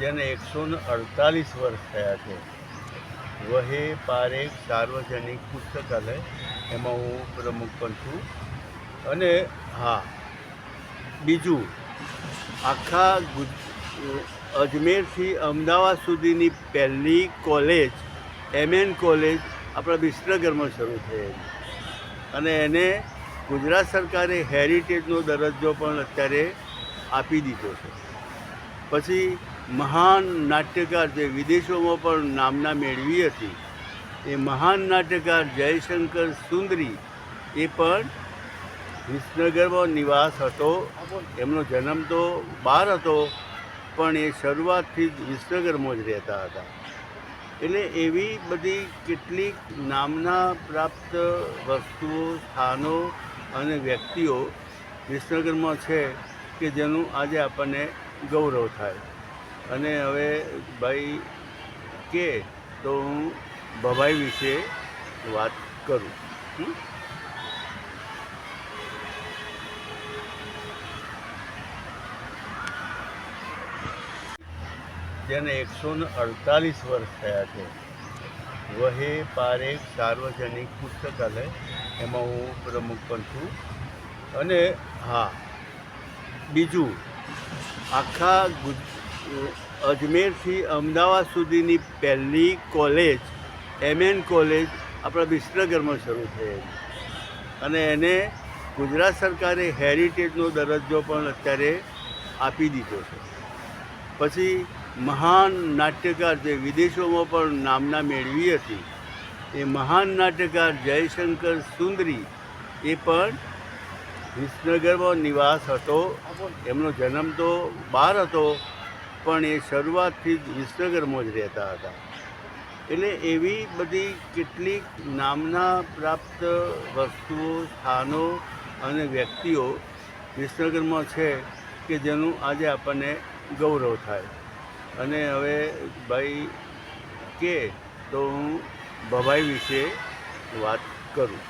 જેને 148 વર્ષ થયા છે. વહે પારેખ સાર્વજનિક પુસ્તકાલય, એમાં હું પ્રમુખ પણ છું. અને હા, બીજું, આખા અજમેરથી અમદાવાદ સુધીની પહેલી કોલેજ, MN કોલેજ આપણા વિસનગરમાં શરૂ થયેલી, અને એને ગુજરાત સરકારે હેરિટેજનો દરજ્જો પણ અત્યારે આપી દીધો છે. પછી મહાન નાટ્યકાર જે વિદેશોમાં પણ નામના મેળવી હતી, એ મહાન નાટ્યકાર જયશંકર સુંદરી, એ પણ વિસનગરમાં નિવાસ હતો. એમનો જન્મ તો બહાર હતો, પણ એ શરૂઆતથી જ વિસનગરમાં જ રહેતા હતા. એટલે એવી બધી કેટલીક નામના પ્રાપ્ત વસ્તુઓ, સ્થાનો અને વ્યક્તિઓ વિસનગરમાં છે કે જેનું આજે આપણને ગૌરવ થાય. અને હવે ભાઈ કે તો હું ભવાઈ વિશે વાત કરું. જેને 148 વર્ષ થયા છે. વહે પારેખ સાર્વજનિક પુસ્તકાલય, એમાં હું પ્રમુખ પણ છું. અને હા, બીજું, આખા અજમેરથી અમદાવાદ સુધીની પહેલી કોલેજ, MN કોલેજ આપણા વિસનગરમાં શરૂ થયેલી, અને એને ગુજરાત સરકારે હેરિટેજનો દરજ્જો પણ અત્યારે આપી દીધો છે. પછી મહાન નાટ્યકાર જે વિદેશોમાં પણ નામના મેળવી હતી, એ મહાન નાટ્યકાર જયશંકર સુંદરી, એ પણ વિસનગરમાં નિવાસ હતો. એમનો જન્મ તો બહાર હતો, પણ એ શરૂઆતથી જ વિસનગરમાં જ રહેતા હતા. એટલે એવી બધી કેટલીક નામના પ્રાપ્ત વસ્તુઓ, સ્થાનો અને વ્યક્તિઓ વિસનગરમાં છે કે જેનું આજે આપણને ગૌરવ થાય. અને હવે ભાઈ કે તો હું ભવાઈ વિશે વાત કરું.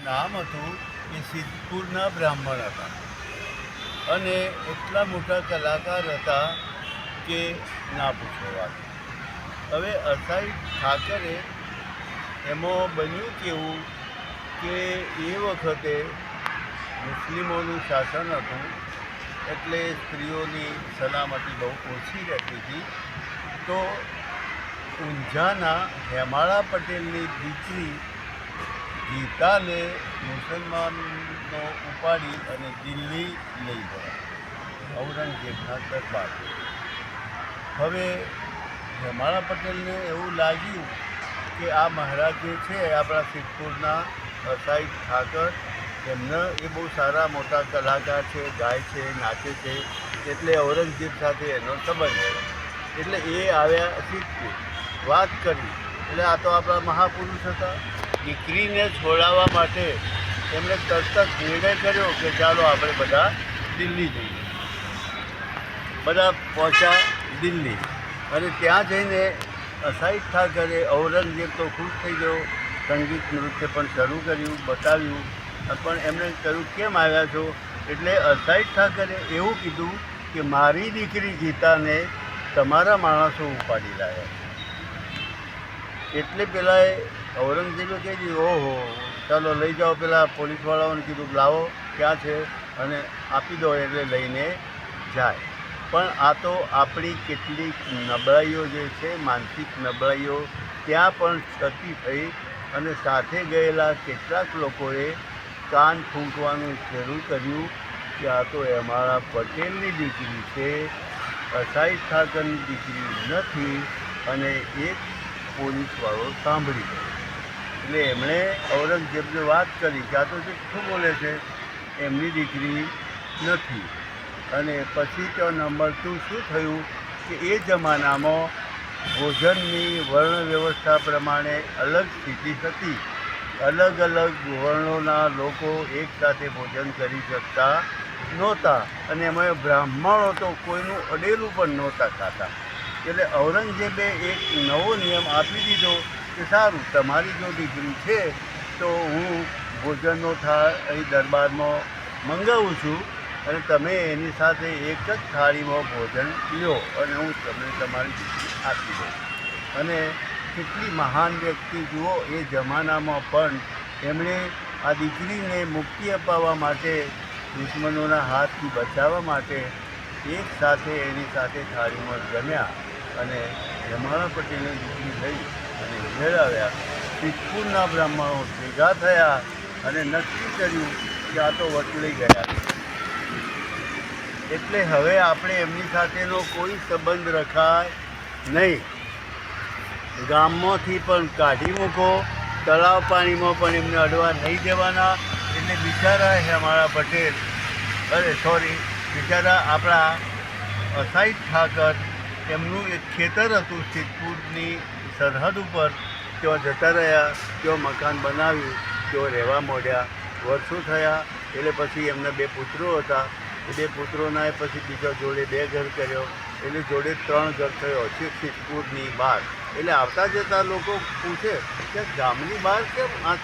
નામ હતું એ સિદ્ધપુરના બ્રાહ્મણ હતા, અને એટલા મોટા કલાકાર હતા કે ના પૂછો વાત. હવે અસાઈ ઠાકરે એમાં બન્યું કેવું કે એ વખતે મુસ્લિમોનું શાસન હતું, એટલે સ્ત્રીઓની સલામતી બહુ ઓછી રહેતી હતી. તો ઊંઝાના હેમાળા પટેલની દીકરી ગીતાને મુસલમાનો ઉપાડી અને દિલ્હી લઈ ગયા, ઔરંગઝેબના દરબાર. હવે હેમાળા પટેલને એવું લાગ્યું કે આ મહારાજ જે છે આપણા સિદ્ધપુરના અસાઈ ઠાકર, એમને એ બહુ સારા મોટા કલાકાર છે, ગાય છે, નાચે છે, એટલે ઔરંગઝેબ સાથે એનો સંબંધ છે. એટલે એ આવ્યા સિદ્ધપુર, વાત કરી. એટલે આ તો આપણા મહાપુરુષ હતા. દીકરીને છોડાવવા માટે એમણે તરત જ નિર્ણય કર્યો કે ચાલો આપણે બધા દિલ્હી જઈએ. બધા પહોંચ્યા દિલ્હી, અને ત્યાં જઈને અસાઈ ઠાકરે, ઔરંગઝેબ તો ખુશ થઈ ગયો, સંગીત નૃત્ય પણ શરૂ કર્યું, બતાવ્યું. પણ એમણે કહ્યું કેમ આવ્યા છો? એટલે અસાઈ ઠાકરે એવું કીધું કે મારી દીકરી ગીતાને તમારા માણસો ઉપાડી લાવ્યા. એટલે પેલાએ ઔરંગઝેબે કહી દીધું, ઓહો, ચાલો લઈ જાઓ. પેલા પોલીસવાળાઓને કીધું લાવો, ક્યાં છે, અને આપી દો, એટલે લઈને જાય. પણ આ તો આપણી કેટલીક નબળાઈઓ જે છે, માનસિક નબળાઈઓ, ત્યાં પણ છતી થઈ, અને સાથે ગયેલા કેટલાક લોકોએ કાન ફૂંકવાનું શરૂ કર્યું કે આ તો અમારા પટેલની દીકરી છે, અસાઈ ઠાકરની દીકરી નથી. અને એક પોલીસવાળો સાંભળી ગયો, એટલે એમણે ઔરંગઝેબને વાત કરી કે આ તો જુઠ્ઠું બોલે છે, એમની દીકરી નથી. અને પછી ત્યાં નંબર 2 શું થયું કે એ જમાનામાં ભોજનની વર્ણ વ્યવસ્થા પ્રમાણે અલગ સ્થિતિ હતી. અલગ અલગ વર્ણોના લોકો એકસાથે ભોજન કરી શકતા નહોતા, અને એમાં બ્રાહ્મણો તો કોઈનું અડેલું પણ નહોતા ખાતા. એટલે ઔરંગઝેબે એક નવો નિયમ આપી દીધો કે સારું, તમારી જો દીકરી છે તો હું ભોજનનો થાળ અહીં દરબારમાં મંગાવું છું અને તમે એની સાથે એક જ થાળીમાં ભોજન લો અને હું તમને તમારી દીકરી આપી દઉં. અને કેટલી મહાન વ્યક્તિ જુઓ, એ જમાનામાં પણ એમણે આ દીકરીને મુક્તિ અપાવવા માટે, દુશ્મનોના હાથથી બચાવવા માટે એક સાથે એની સાથે થાળીમાં જમ્યા અને જમાણા પટેલની દીકરી થઈ અને મેળવ્યા. સિદ્ધપુરના બ્રાહ્મણો ભેગા થયા અને નક્કી કર્યું કે આ તો વટલી ગયા. એટલે હવે આપણે એમની સાથેનો કોઈ સંબંધ રખાય નહીં. ગામમાંથી પણ કાઢી મૂકો, તળાવ પાણીમાં પણ એમને અડવા નહીં દેવાના. એટલે બિચારા હેમાળા પટેલ, બિચારા આપણા અસાઈદ ઠાકર, એમનું એક ખેતર હતું સિદ્ધપુરની સરહદ ઉપર, ત્યાં જતા રહ્યા, ત્યાં મકાન બનાવ્યું, ત્યાં રહેવા માંડ્યા. વર્ષો થયા એટલે પછી એમના 2 પુત્રો હતા. એ 2 પુત્રોના પછી બીજા જોડે 2 ઘર કર્યો, એટલે જોડે 3 ઘર થયો છે સિદ્ધપુરની બહાર. એટલે આવતા જતા લોકો પૂછે કે ગામની બહાર કેમ આ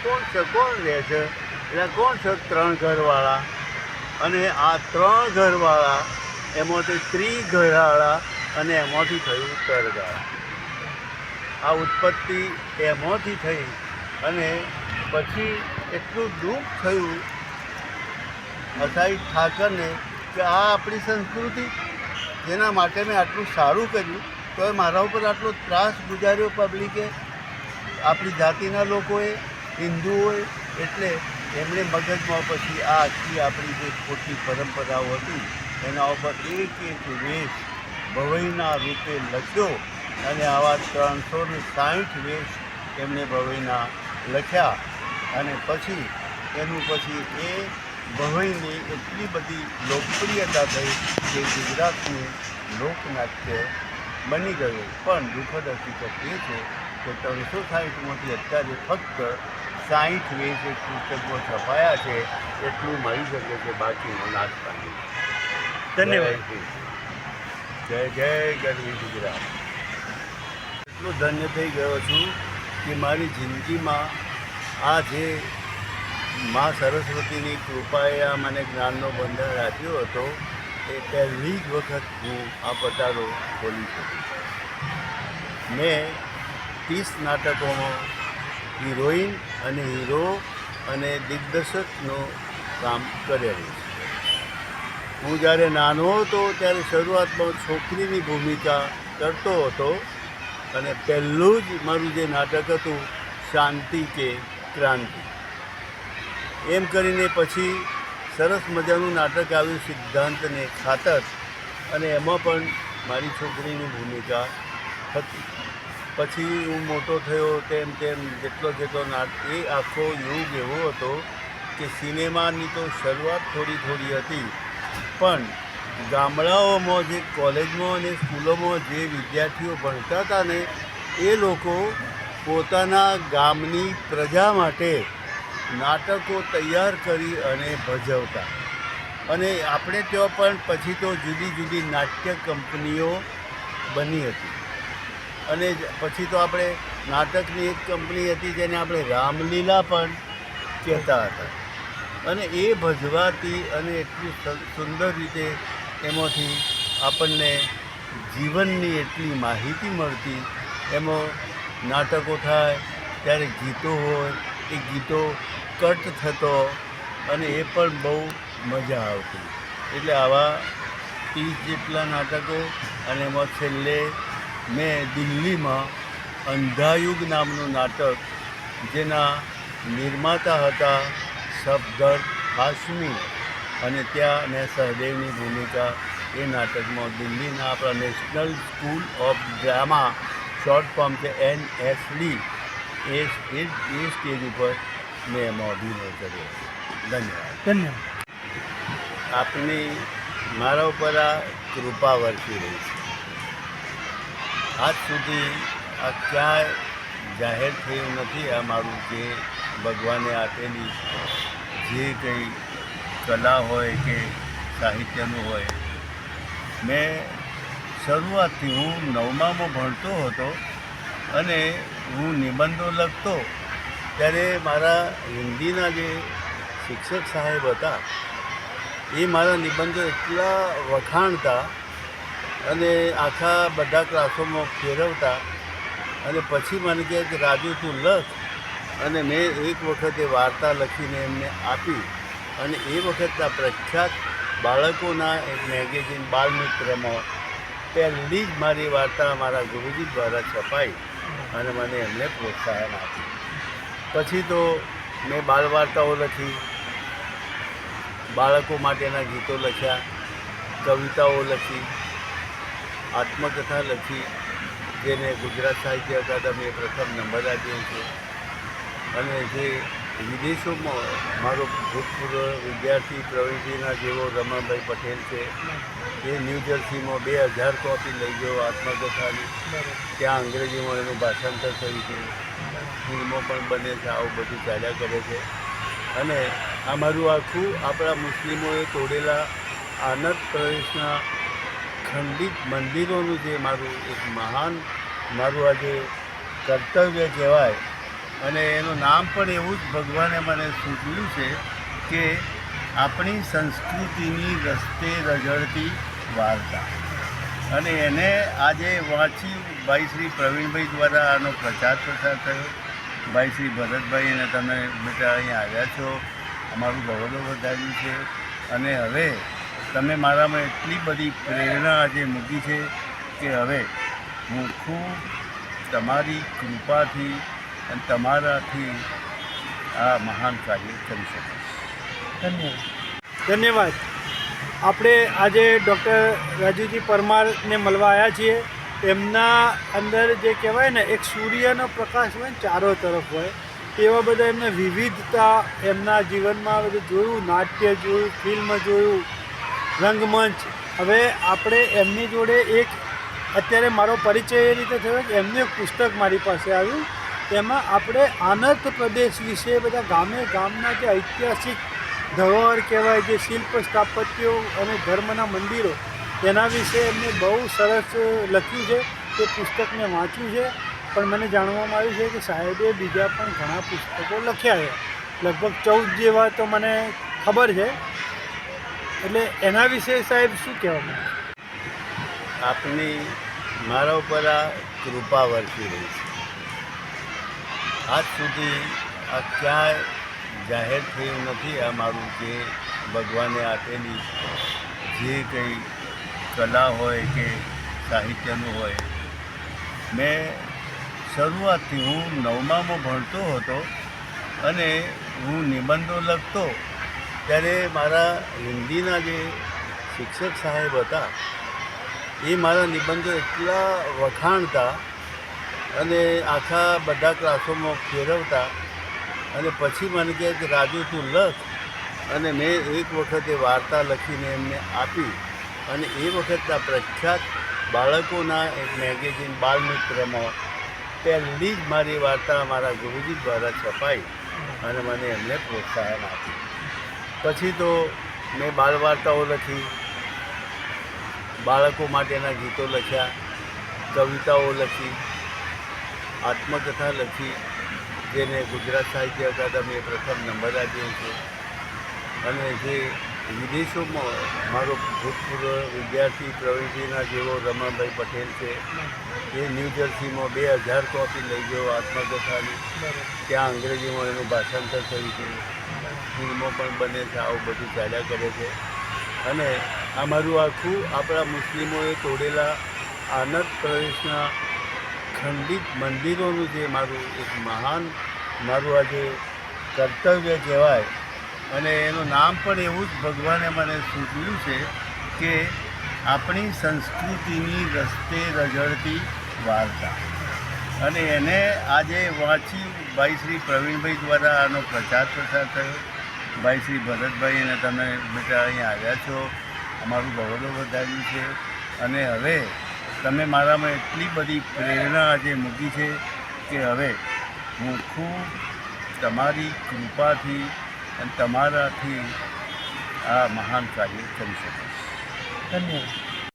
કોણ છે, કોણ રહે છે? એટલે કોણ છે? 3 ઘરવાળા. અને આ 3 ઘરવાળા એમાંથી 3 ઘરવાળા અને એમાંથી થયું તરગાળા. આ ઉત્પત્તિ એમાંથી થઈ અને પછી એટલું દુઃખ થયું અસાઈદ ઠાકરને કે આ આપણી સંસ્કૃતિ, જેના માટે મેં આટલું સારું કર્યું તો મારા ઉપર આટલો ત્રાસ ગુજાર્યો પબ્લિકે, આપણી જાતિના લોકોએ, હિન્દુઓએ. એટલે એમણે મગજમાં પછી આ આખી આપણી જે ખોટી પરંપરાઓ હતી એના ઉપર એક વેશ ભવઈના રૂપે લખ્યો અને આવા 360 વેશ એમણે ભવઈના લખ્યા. અને પછી એનું પછી એ ભવઈની એટલી બધી લોકપ્રિયતા થઈ કે ગુજરાતનું લોકનાટ્ય બની ગયું. પણ દુઃખદ હકીકત એ છે કે 360માંથી અત્યારે ફક્ત 60 વેશ એક પુસ્તકમાં છપાયા છે. એટલું મળી શકે છે, બાકીનો નાશ પામી. ધન્યવાદ. જય જય ગરવી ગુજરાત. એટલું ધન્ય થઈ ગયો છું કે મારી જિંદગીમાં આ જે મા સરસ્વતીની કૃપાએ આ મને જ્ઞાનનો બંધન રાખ્યો હતો, એ પહેલી જ વખત હું આ પટારો ખોલી શકું. મેં 30 નાટકોમાં હિરોઈન અને હીરો અને દિગ્દર્શકનું કામ કરેલું છે. હું જ્યારે નાનો હતો ત્યારે શરૂઆતમાં છોકરીની ભૂમિકા કરતો હતો અને પહેલું જ મારું જે નાટક હતું શાંતિ કે ક્રાંતિ, એમ કરીને પછી સરસ મજાનું નાટક આવ્યું સિદ્ધાંત ને ખાતર, અને એમાં પણ મારી છોકરીની ભૂમિકા હતી. પછી હું મોટો થયો તેમ તેમ જેટલો એ આખો યુગ એવો હતો કે સિનેમાની તો શરૂઆત થોડી હતી, પણ ગામડાઓમાં જે કોલેજમાં અને સ્કૂલોમાં જે વિદ્યાર્થીઓ ભણતા હતા ને, એ લોકો પોતાના ગામની પ્રજા માટે નાટકો તૈયાર કરી અને ભજવતા. અને આપણે ત્યાં પણ પછી તો જુદી જુદી નાટ્ય કંપનીઓ બની હતી. અને પછી તો આપણે નાટકની એક કંપની હતી જેને આપણે રામલીલા પણ કહેતા હતા. અને એ ભજવાતી અને એટલી સુંદર રીતે એમાંથી આપણને જીવનની એટલી માહિતી મળતી. એમાં નાટકો થાય ત્યારે ગીતો હોય, એ ગીતો કટ થતો અને એ પણ બહુ મજા આવતી. એટલે આવા 30 જેટલા નાટકો. અને એમાં છેલ્લે મેં દિલ્હીમાં અંધાયુગ નામનું નાટક, જેના નિર્માતા હતા સફદર હાશમી, અને ત્યાં મેં સહદેવની ભૂમિકા એ નાટકમાં દિલ્હીના આપણા national school of drama, short form છે NSD, એ સ્ટેજ ઉપર મેં એમાં અભિનય કર્યો. ધન્યવાદ. આપની મારા ઉપર આ કૃપા વરસી રહી છે. આજ સુધી આ ક્યાંય જાહેર થયું નથી. આ મારું જે ભગવાને આપેલી જે કંઈ કલા હોય કે સાહિત્યનું હોય, મેં શરૂઆતથી હું 9મામાં ભણતો હતો અને હું નિબંધો લખતો, ત્યારે મારા હિન્દીના જે શિક્ષક સાહેબ હતા એ મારા નિબંધો એટલા વખાણતા અને આખા બધા ક્લાસોમાં ફેરવતા અને પછી મને કહે કે રાજુ તું લખ. અને મેં એક વખતે વાર્તા લખીને એમને આપી અને એ વખતના પ્રખ્યાત બાળકોના એક મેગેઝિન બાલમિત્રમાં પહેલી જ મારી વાર્તા મારા ગુરુજી દ્વારા છપાઈ અને મને એમને પ્રોત્સાહન આપ્યું. પછી તો મેં બાળ વાર્તાઓ લખી, બાળકો માટેના ગીતો લખ્યા, કવિતાઓ લખી, આત્મકથા લખી, જેને ગુજરાત સાહિત્ય અકાદમીએ પ્રથમ નંબર આપ્યો છે. અને જે વિદેશોમાં મારો ભૂતપૂર્વ વિદ્યાર્થી પ્રવીણજીના જેવો રમણભાઈ પટેલ છે, એ ન્યૂ જર્સીમાં 2000 કોપી લઈ ગયો આત્મકથાની. ત્યાં અંગ્રેજીમાં એનું ભાષાંતર થયું છે, ફિલ્મો પણ બને છે, આવું બધું ચાલ્યા કરે છે. અને આ મારું આખું આપણા મુસ્લિમોએ તોડેલા આનંદ પ્રદેશના ખંડિત મંદિરોનું જે મારું એક મહાન મારું આજે કર્તવ્ય કહેવાય. અને એનું નામ પણ એવું જ ભગવાને મને સૂચવ્યું છે કે આપણી સંસ્કૃતિની રસ્તે રઝળતી વાર્તા. અને એને આજે વાંચી ભાઈ શ્રી પ્રવીણભાઈ દ્વારા આનો પ્રચાર પ્રસાર થયો. ભાઈ શ્રી ભરતભાઈ અને તમે બેટા અહીંયા આવ્યા છો, અમારું ગૌરવ વધાર્યું છે. અને હવે તમે મારામાં એટલી બધી પ્રેરણા આજે મૂકી છે કે હવે હું ખૂબ તમારી કૃપાથી અને તમારાથી આ મહાન કાર્ય કરી શકીશ. ધન્યવાદ. આપણે આજે ડૉક્ટર રાજુજી પરમારને મળવા આવ્યા છીએ. એમના અંદર જે કહેવાય ને એક સૂર્યનો પ્રકાશ હોય ને ચારો તરફ હોય, એવા બધા એમને વિવિધતા એમના જીવનમાં બધું જોયું, નાટ્ય જોયું, ફિલ્મ જોયું, રંગમંચ. હવે આપણે એમની જોડે એક અત્યારે મારો પરિચય એ રીતે થયો કે એમનું એક પુસ્તક મારી પાસે આવ્યું. તેમાં આપણે આનંદ પ્રદેશ વિશે બધા ગામના જે ઐતિહાસિક ધરોહર કહેવાય, જે શિલ્પ સ્થાપત્યો અને ધર્મના મંદિરો, તેના વિશે એમને બહુ સરસ લખ્યું છે. તે પુસ્તક મેં વાંચ્યું છે. પણ મને જાણવામાં આવ્યું છે કે સાહેબે બીજા પણ ઘણા પુસ્તકો લખ્યા છે, લગભગ 14 જેવા તો મને ખબર છે. એટલે એના વિશે સાહેબ શું કહેવા માંગે? આપની મારા ઉપર આ કૃપા વરસી રહી છે. આજ સુધી આ ક્યાંય જાહેર થયું નથી. આ મારું જે ભગવાને આપેલી જે કંઈ કલા હોય કે સાહિત્યનું હોય, મેં શરૂઆતથી હું 9મામાં ભણતો હતો અને હું નિબંધો લખતો ત્યારે મારા હિન્દીના જે શિક્ષક સાહેબ હતા એ મારા નિબંધો એટલા વખાણતા અને આખા બધા ક્લાસોમાં ફેરવતા અને પછી મને કહે કે રાજુ તું લખ. અને મેં એક વખતે વાર્તા લખીને એમને આપી અને એ વખતના પ્રખ્યાત બાળકોના એક મેગેઝિન બાલમિત્રમાં પહેલી જ મારી વાર્તા મારા ગુરુજી દ્વારા છપાઈ અને મને એમને પ્રોત્સાહન આપ્યું. પછી તો મેં બાળ વાર્તાઓ લખી, બાળકો માટેના ગીતો લખ્યા, કવિતાઓ લખી, આત્મકથા લખી, જેને ગુજરાત સાહિત્ય અકાદમીએ પ્રથમ નંબર આપ્યો છે. અને જે વિદેશોમાં મારો ભૂતપૂર્વ વિદ્યાર્થી પ્રવીણજીના જેવો રમણભાઈ પટેલ છે, એ ન્યૂ જર્સીમાં 2000 કોપી લઈ ગયો આત્મકથાની. ત્યાં અંગ્રેજીમાં એનું ભાષાંતર થયું છે, ફિલ્મો પણ બને છે, આવું બધું ચાલ્યા કરે છે. અને આ મારું આખું આપણા મુસ્લિમોએ તોડેલા આનંદ પ્રદેશના ખંડિત મંદિરોનું જે મારું એક મહાન મારું આજે કર્તવ્ય કહેવાય. અને એનું નામ પણ એવું જ ભગવાને મને સૂચવ્યું છે કે આપણી સંસ્કૃતિની રસ્તે રઝળતી વાર્તા. અને એને આજે વાંચી ભાઈ શ્રી પ્રવીણભાઈ દ્વારા આનો પ્રચાર પ્રસાર થયો. ભાઈ શ્રી ભરતભાઈ અને તમે બેટા અહીંયા આવ્યા છો, અમારું ગૌરવ વધાર્યું છે. અને હવે તમે મારામાં એટલી બધી પ્રેરણા આજે મૂકી છે કે હવે હું ખૂબ તમારી કૃપાથી અને તમારાથી આ મહાન કાર્ય કરી શકીશ. ધન્યવાદ.